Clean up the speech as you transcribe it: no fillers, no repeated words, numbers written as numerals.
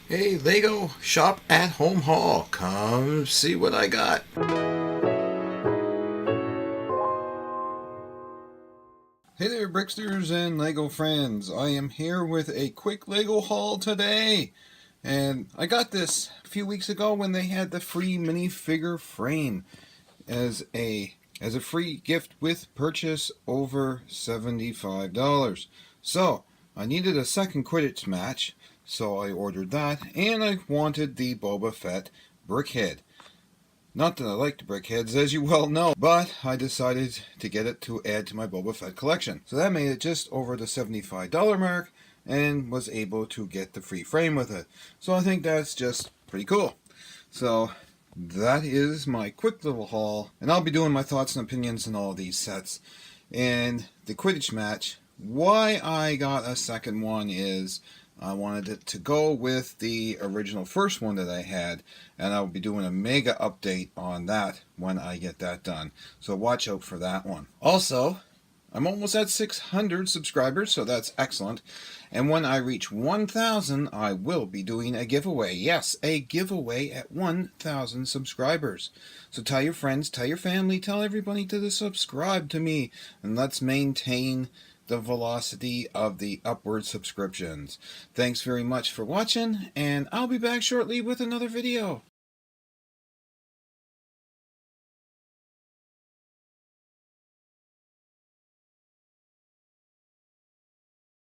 Hey, Lego Shop at Home Haul. Come see what I got. Hey there, Bricksters and Lego friends. I am here with a quick Lego haul today. And I got this a few weeks ago when they had the free minifigure frame as a free gift with purchase over $75. So I needed a second Quidditch match, so I ordered that, and I wanted the Boba Fett Brickhead. Not that I like the Brickheads, as you well know, but I decided to get it to add to my Boba Fett collection. So that made it just over the $75 mark, and was able to get the free frame with it. So I think that's just pretty cool. So that is my quick little haul, and I'll be doing my thoughts and opinions on all these sets. And the Quidditch match, why I got a second one is I wanted it to go with the original first one that I had, and I'll be doing a mega update on that when I get that done. So watch out for that one. Also, I'm almost at 600 subscribers, so that's excellent. And when I reach 1,000, I will be doing a giveaway. Yes, a giveaway at 1,000 subscribers. So tell your friends, tell your family, tell everybody to subscribe to me, and let's maintain the velocity of the upward subscriptions. Thanks very much for watching, and I'll be back shortly with another video.